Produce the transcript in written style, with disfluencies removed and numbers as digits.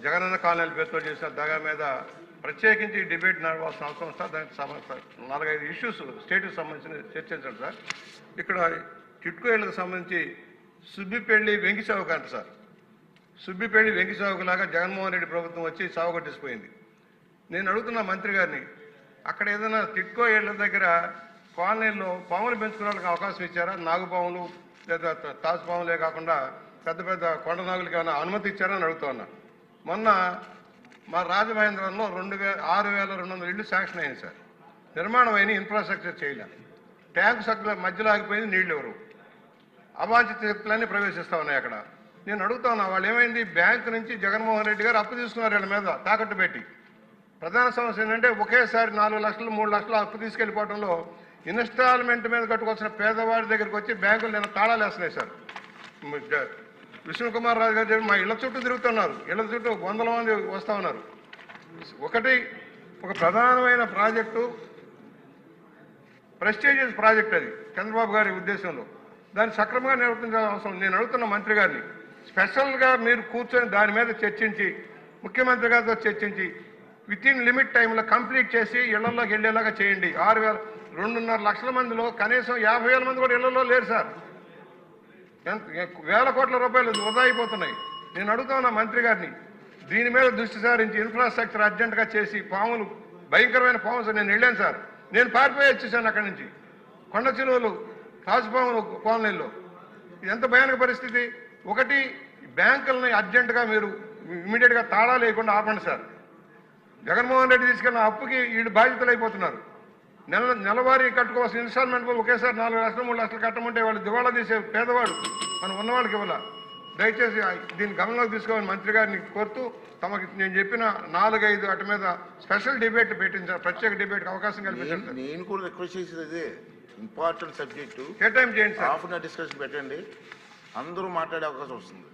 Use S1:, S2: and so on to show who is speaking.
S1: జగనన్న కాలనీల పేరుతో చేసిన దగా మీద ప్రత్యేకించి డిబేట్ నడవాల్సిన అవసరం సార్. దానికి 4-5 ఇష్యూస్ స్టేట్కి సంబంధించిన చర్చించండి సార్. ఇక్కడ టిట్కో ఇళ్లకు సంబంధించి సుబ్బిపెళ్లి వెంకి చౌక అంట సార్. సుబ్బిపెళ్లి వెంకి చౌకలాగా జగన్మోహన్ రెడ్డి ప్రభుత్వం వచ్చి సాగుకొట్టేసిపోయింది. నేను అడుగుతున్నా మంత్రి గారిని, అక్కడ ఏదైనా టిట్కో ఇళ్ల దగ్గర కాలనీల్లో పాములు పెంచుకునే వాళ్ళకి అవకాశం ఇచ్చారా? నాగుపాములు లేదా తాజు పాములే కాకుండా పెద్ద పెద్ద కొండ నాగులకి ఏమైనా అనుమతి ఇచ్చారా అని అడుగుతా ఉన్నా. మొన్న మా రాజమహేంద్రంలో 6,200 ఇళ్ళు శాంక్షన్ అయింది సార్. నిర్మాణం అయిన ఇన్ఫ్రాస్ట్రక్చర్ చేయలేదు. ట్యాంకు సక్కుల మధ్యలో ఆగిపోయింది, నీళ్ళు ఎవరు అవాంఛిత శక్తులన్నీ ప్రవేశిస్తూ ఉన్నాయి అక్కడ. నేను అడుగుతా ఉన్నా, వాళ్ళు ఏమైంది? బ్యాంకు నుంచి జగన్మోహన్ రెడ్డి గారు అప్పు తీసుకున్నారు వీళ్ళ మీద తాకట్టు పెట్టి. ప్రధాన సమస్య ఏంటంటే ఒకేసారి 4 లక్షలు 3 లక్షలు అప్పు తీసుకెళ్లిపోవడంలో ఇన్స్టాల్మెంట్ మీద కట్టుకొచ్చిన పేదవాడి దగ్గరికి వచ్చి బ్యాంకులు నేను తాళాలు వేస్తున్నాయి సార్. విష్ణుకుమార్ రాజు గారు మా ఇళ్ల చుట్టూ తిరుగుతున్నారు. ఇళ్ల చుట్టూ 100 మంది వస్తూ ఉన్నారు. ఒక ప్రధానమైన ప్రాజెక్టు, ప్రెస్టీజియస్ ప్రాజెక్ట్ అది చంద్రబాబు గారి ఉద్దేశంలో. దాన్ని సక్రమంగా నిర్వర్తించాల్సిన అవసరం. నేను అడుగుతున్న మంత్రి గారిని, స్పెషల్గా మీరు కూర్చొని దాని మీద చర్చించి ముఖ్యమంత్రి గారితో చర్చించి వితిన్ లిమిట్ టైంలో కంప్లీట్ చేసి ఇళ్లలోకి వెళ్ళేలాగా చేయండి. 2.5 లక్షల మందిలో కనీసం 50,000 మంది కూడా ఇళ్లలో లేరు సార్. వేల కోట్ల రూపాయలు వృధా అయిపోతున్నాయి. నేను అడుగుతున్నా మంత్రి గారిని, దీని మీద దృష్టి సారించి ఇన్ఫ్రాస్ట్రక్చర్ అర్జెంటుగా చేసి పాములు, భయంకరమైన పాములు. నేను వెళ్ళాను సార్, నేను పారిపోయి వచ్చేసాను అక్కడి నుంచి. కొండ చిలువలు, తాజుపాములు కాలనీల్లో. ఇది ఎంత భయానక పరిస్థితి. ఒకటి, బ్యాంకులని అర్జెంటుగా మీరు ఇమీడియట్గా తాళాలు లేకుండా ఆపండి సార్. జగన్మోహన్ రెడ్డి తీసుకెళ్ళిన అప్పుకి వీళ్ళు బాధ్యతలు అయిపోతున్నారు. నెలవారీ కట్టుకోవాల్సిన ఇన్స్టాల్మెంట్ ఒకేసారి 4 లక్షలు 3 లక్షలు కట్టమంటే వాళ్ళు దివాళా తీసే పేదవాడు మనం ఉన్నవాళ్ళకి ఇవ్వాల. దయచేసి దీన్ని గమనంలోకి తీసుకోవాలని మంత్రి గారిని కోరుతూ, తమకి నేను చెప్పిన 4-5 వాటి మీద స్పెషల్ డిబేట్ పెట్టించారు, ప్రత్యేక డిబేట్ అవకాశం కల్పించారు.
S2: నేను కూడా రిక్వెస్ట్ చేసేది ఇంపార్టెంట్ సబ్జెక్టు
S1: కేటాయింపు చేయండి sir.
S2: Half an hour discussion పెట్టండి, అందరూ మాట్లాడే అవకాశం వస్తుంది.